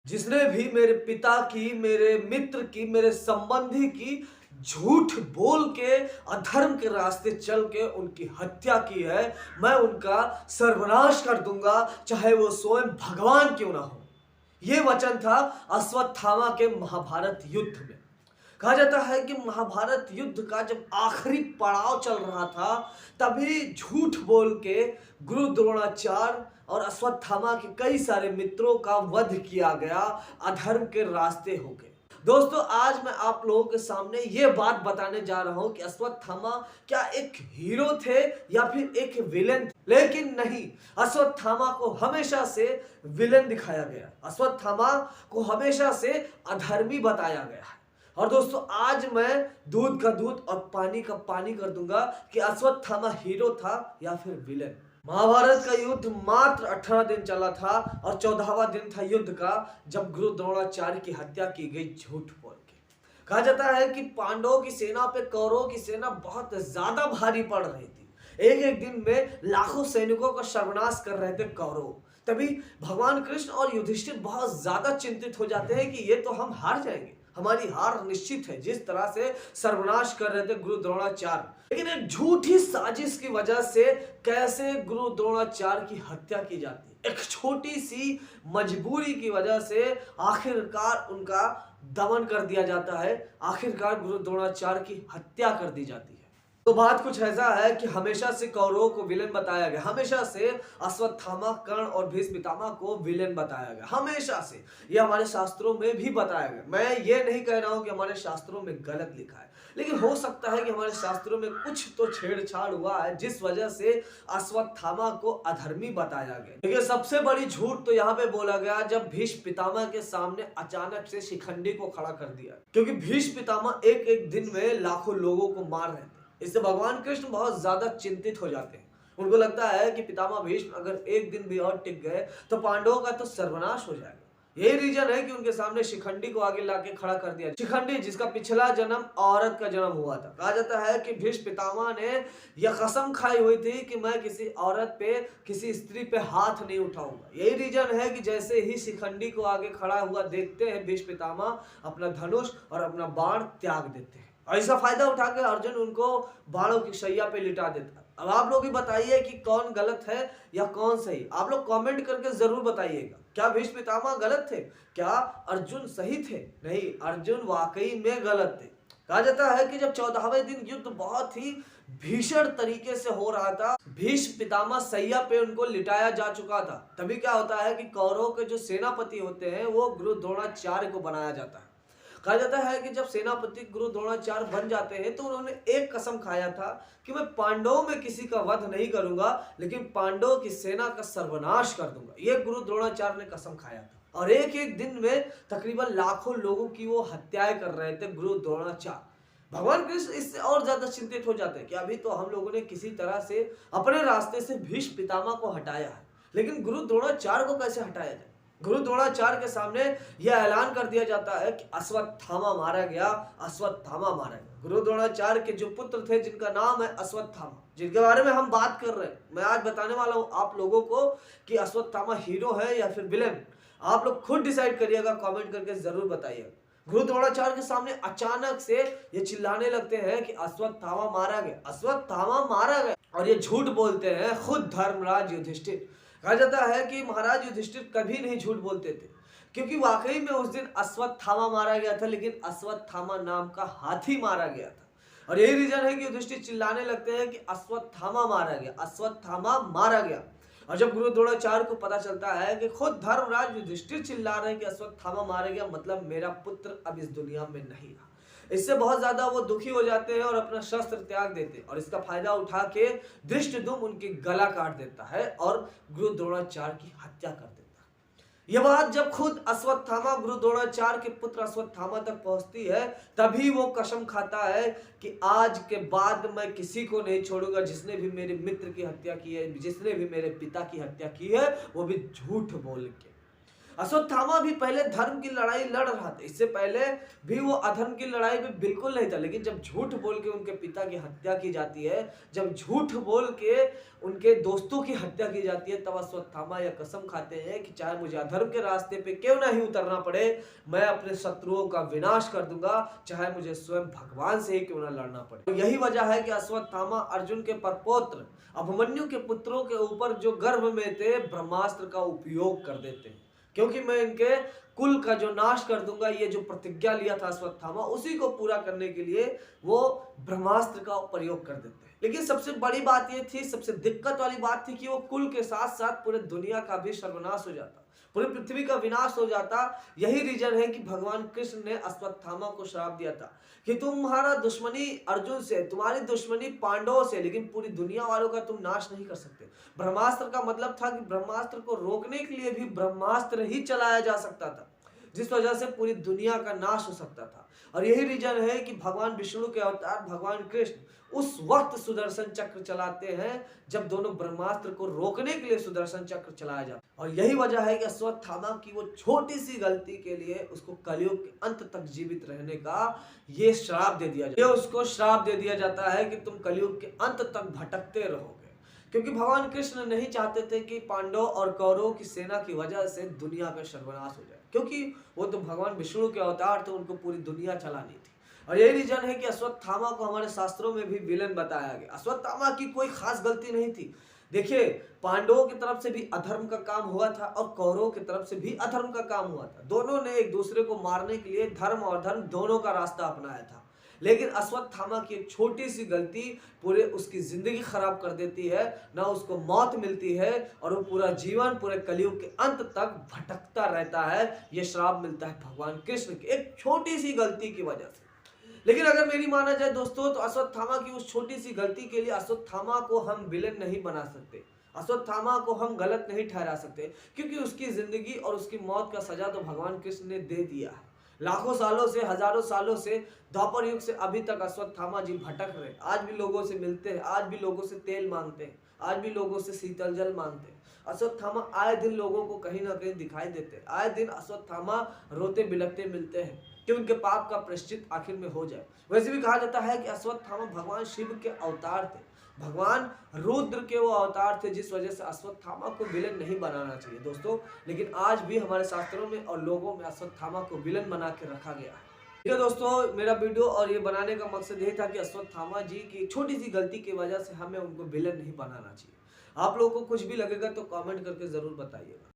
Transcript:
जिसने भी मेरे पिता की, मेरे मित्र की, मेरे संबंधी की झूठ बोल के अधर्म के रास्ते चल के उनकी हत्या की है, मैं उनका सर्वनाश कर दूंगा, चाहे वो स्वयं भगवान क्यों ना हो। ये वचन था अश्वत्थामा के महाभारत युद्ध में। कहा जाता है कि महाभारत युद्ध का जब आखिरी पड़ाव चल रहा था, तभी झूठ बोल के गुरु द्रोणाचार्य और अश्वत्थामा के कई सारे मित्रों का वध किया गया अधर्म के रास्ते होके। दोस्तों, आज मैं आप लोगों के सामने ये बात बताने जा रहा हूं कि अश्वत्थामा क्या एक हीरो थे या फिर एक विलेन थे। लेकिन नहीं, अश्वत्थामा को हमेशा से विलेन दिखाया गया, अश्वत्थामा को हमेशा से अधर्मी बताया गया है। और दोस्तों, आज मैं दूध का दूध और पानी का पानी कर दूंगा कि अश्वत्थामा हीरो था या फिर विलेन। महाभारत का युद्ध मात्र 18 दिन चला था और 14वां दिन था युद्ध का, जब गुरु द्रोणाचार्य की हत्या की गई झूठ बोल के। कहा जाता है कि पांडवों की सेना पे कौरवों की सेना बहुत ज्यादा भारी पड़ रही थी। एक एक दिन में लाखों सैनिकों का सर्वनाश कर रहे थे कौरव। तभी भगवान कृष्ण और युधिष्ठिर बहुत ज्यादा चिंतित हो जाते हैं कि ये तो हम हार जाएंगे, हमारी हार निश्चित है, जिस तरह से सर्वनाश कर रहे थे गुरु द्रोणाचार्य। लेकिन एक झूठी साजिश की वजह से कैसे गुरु द्रोणाचार्य की हत्या की जाती है, एक छोटी सी मजबूरी की वजह से आखिरकार उनका दमन कर दिया जाता है, आखिरकार गुरु द्रोणाचार्य की हत्या कर दी जाती है। तो बात कुछ ऐसा है कि हमेशा से कौरवों को विलेन बताया गया, हमेशा से अश्वत्थामा, कर्ण और भीष्म पितामह को विलेन बताया गया, हमेशा से। ये हमारे शास्त्रों में भी बताया गया। मैं ये नहीं कह रहा हूं कि हमारे शास्त्रों में गलत लिखा है, लेकिन हो सकता है कि हमारे शास्त्रों में कुछ तो छेड़छाड़ हुआ है, जिस वजह से अश्वत्थामा को अधर्मी बताया गया। देखिए, सबसे बड़ी झूठ तो यहाँ पे बोला गया जब भीष्म पितामह के सामने अचानक से शिखंडी को खड़ा कर दिया, क्योंकि भीष्म पितामह एक एक दिन में लाखों लोगों को मार रहे थे। इससे भगवान कृष्ण बहुत ज्यादा चिंतित हो जाते हैं। उनको लगता है कि पितामह भीष्म अगर एक दिन भी और टिक गए तो पांडवों का तो सर्वनाश हो जाएगा। यही रीजन है कि उनके सामने शिखंडी को आगे लाके खड़ा कर दिया। शिखंडी जिसका पिछला जन्म औरत का जन्म हुआ था। कहा जाता है कि भीष्म पितामह ने यह कसम खाई हुई थी कि मैं किसी औरत पे, किसी स्त्री पे हाथ नहीं उठाऊंगा। यही रीजन है कि जैसे ही शिखंडी को आगे खड़ा हुआ देखते हैं भीष्म पितामह, अपना धनुष और अपना बाण त्याग देते हैं। और इसका फायदा उठाकर अर्जुन उनको बाणों की शैया पे लिटा देता है। अब आप लोग ही बताइए कि कौन गलत है या कौन सही। आप लोग कमेंट करके जरूर बताइएगा, क्या भीष्म पितामह गलत थे, क्या अर्जुन सही थे? नहीं, अर्जुन वाकई में गलत थे। कहा जाता है कि जब 14वें दिन युद्ध बहुत ही भीषण तरीके से हो रहा था, भीष्म पितामह सैया पे उनको लिटाया जा चुका था, तभी क्या होता है कि कौरवों के जो सेनापति होते हैं वो गुरु द्रोणाचार्य को बनाया जाता है। कहा जाता है कि जब सेनापति गुरु द्रोणाचार्य बन जाते हैं तो उन्होंने एक कसम खाया था कि मैं पांडवों में किसी का वध नहीं करूंगा, लेकिन पांडवों की सेना का सर्वनाश कर दूंगा। यह गुरु द्रोणाचार्य ने कसम खाया था। और एक एक दिन में तकरीबन लाखों लोगों की वो हत्याएं कर रहे थे गुरु द्रोणाचार्य। भगवान कृष्ण इससे और ज्यादा चिंतित हो जाते हैं कि अभी तो हम लोगों ने किसी तरह से अपने रास्ते से भीष्म पितामह को हटाया है, लेकिन गुरु द्रोणाचार्य को कैसे हटाया जाए। गुरु द्रोणाचार्य के सामने यह ऐलान कर दिया जाता है कि अश्वत्थामा मारा गया, अश्वत्थामा मारा गया। गुरु द्रोणाचार्य के जो पुत्र थे जिनका नाम है अश्वत्थामा, जिनके बारे में हम बात कर रहे हैं, मैं आज बताने वाला हूं आप लोगों को कि अश्वत्थामा हीरो है या फिर विलेन। आप लोग खुद डिसाइड करिएगा, कमेंट करके जरूर बताइएगा। गुरु द्रोणाचार्य के सामने अचानक से ये चिल्लाने लगते हैं कि अश्वत्थामा मारा गया, अश्वत्थामा मारा गया, और ये झूठ बोलते हैं खुद धर्मराज युधिष्ठिर। कहा जाता है कि महाराज युधिष्ठिर कभी नहीं झूठ बोलते थे, क्योंकि वाकई में उस दिन अश्वत्थामा मारा गया था, लेकिन अश्वत्थामा नाम का हाथी मारा गया था। और यही रीजन है कि युधिष्ठिर चिल्लाने लगते हैं कि अश्वत्थामा मारा गया, अश्वत्थामा मारा गया। और जब गुरु द्रोणाचार्य को पता चलता है कि खुद धर्मराज युधिष्ठिर चिल्ला रहे हैं कि अश्वत्थामा मारा गया, मतलब मेरा पुत्र अब इस दुनिया में नहीं रहा, इससे बहुत ज्यादा वो दुखी हो जाते हैं और अपना शस्त्र त्याग देते हैं। और इसका फायदा उठा के धृष्टद्युम्न उनकी गला काट देता है और गुरु द्रोणाचार्य की हत्या कर देता है। यह बात जब खुद अश्वत्थामा, गुरु द्रोणाचार्य के पुत्र अश्वत्थामा तक पहुंचती है, तभी वो कसम खाता है कि आज के बाद मैं किसी को नहीं छोड़ूंगा जिसने भी मेरे मित्र की हत्या की है, जिसने भी मेरे पिता की हत्या की है, वो भी झूठ बोल के। अश्वत्थामा भी पहले धर्म की लड़ाई लड़ रहा था, इससे पहले भी वो अधर्म की लड़ाई में बिल्कुल नहीं था। लेकिन जब झूठ बोल के उनके पिता की हत्या की जाती है, जब झूठ बोल के उनके दोस्तों की हत्या की जाती है, तब अश्वत्थामा यह कसम खाते हैं कि चाहे मुझे अधर्म के रास्ते पे क्यों ना ही उतरना पड़े, मैं अपने शत्रुओं का विनाश कर दूंगा, चाहे मुझे स्वयं भगवान से ही क्यों ना लड़ना पड़े। यही वजह है कि अश्वत्थामा अर्जुन के परपौत्र अभिमन्यु के पुत्रों के ऊपर जो गर्भ में थे ब्रह्मास्त्र का उपयोग कर देते हैं, क्योंकि मैं इनके कुल का जो नाश कर दूंगा, ये जो प्रतिज्ञा लिया था अश्वत्थामा, उसी को पूरा करने के लिए वो ब्रह्मास्त्र का प्रयोग कर देते हैं। लेकिन सबसे बड़ी बात ये थी, सबसे दिक्कत वाली बात थी कि वो कुल के साथ साथ पूरे दुनिया का भी सर्वनाश हो जाता, पूरी पृथ्वी का विनाश हो जाता। यही रीजन है कि भगवान कृष्ण ने अश्वत्थामा को श्राप दिया था कि तुम्हारा दुश्मनी अर्जुन से, तुम्हारी दुश्मनी पांडवों से, लेकिन पूरी दुनिया वालों का तुम नाश नहीं कर सकते। ब्रह्मास्त्र का मतलब था कि ब्रह्मास्त्र को रोकने के लिए भी ब्रह्मास्त्र ही चलाया जा सकता था, जिस वजह से पूरी दुनिया का नाश हो सकता था। और यही रीजन है कि भगवान विष्णु के अवतार भगवान कृष्ण उस वक्त सुदर्शन चक्र चलाते हैं जब दोनों ब्रह्मास्त्र को रोकने के लिए सुदर्शन चक्र चलाया जाता है। और यही वजह है कि अश्वत्थामा की वो छोटी सी गलती के लिए उसको कलयुग के अंत तक जीवित रहने का ये श्राप दे दिया जाता है। ये उसको श्राप दे दिया जाता है कि तुम कलयुग के अंत तक भटकते रहोगे, क्योंकि भगवान कृष्ण नहीं चाहते थे कि पांडव और कौरवों की सेना की वजह से दुनिया का सर्वनाश हो जाए, क्योंकि वो तो भगवान विष्णु के अवतार थे, उनको पूरी दुनिया चलानी थी। और यही रीजन है कि अश्वत्थामा को हमारे शास्त्रों में भी विलेन बताया गया। अश्वत्थामा की कोई खास गलती नहीं थी। देखिए, पांडवों की तरफ से भी अधर्म का काम हुआ था और कौरवों की तरफ से भी अधर्म का काम हुआ था। दोनों ने एक दूसरे को मारने के लिए धर्म और धर्म दोनों का रास्ता अपनाया था। लेकिन अश्वत्थामा की एक छोटी सी गलती पूरे उसकी जिंदगी खराब कर देती है, ना उसको मौत मिलती है और वो पूरा जीवन पूरे कलयुग के अंत तक भटकता रहता है। ये श्राप मिलता है भगवान कृष्ण की एक छोटी सी गलती की वजह से। लेकिन अगर मेरी माना जाए दोस्तों, तो अश्वत्थामा की उस छोटी सी गलती के लिए अश्वत्थामा को हम विलेन नहीं बना सकते, अश्वत्थामा को हम गलत नहीं ठहरा सकते, क्योंकि उसकी जिंदगी और उसकी मौत का सजा तो भगवान कृष्ण ने दे दिया है। लाखों सालों से, हजारों सालों से, द्वापर युग से अभी तक अश्वत्थामा जी भटक रहे, आज भी लोगों से मिलते हैं, आज भी लोगों से तेल मांगते हैं, आज भी लोगों से शीतल जल मांगते हैं। अश्वत्थामा आए दिन लोगों को कहीं ना कहीं दिखाई देते हैं, आए दिन अश्वत्थामा रोते बिलखते मिलते हैं कि उनके पाप का प्रायश्चित आखिर में हो जाए। वैसे भी कहा जाता है कि अश्वत्थामा भगवान शिव के अवतार थे, भगवान रुद्र के वो अवतार थे, जिस वजह से अश्वत्थामा को विलन नहीं बनाना चाहिए दोस्तों। लेकिन आज भी हमारे शास्त्रों में और लोगों में अश्वत्थामा को विलन बना के रखा गया है। ठीक है दोस्तों, मेरा वीडियो और ये बनाने का मकसद यही था कि अश्वत्थामा जी की छोटी सी गलती की वजह से हमें उनको विलन नहीं बनाना चाहिए। आप लोगों को कुछ भी लगेगा तो कमेंट करके जरूर बताइएगा।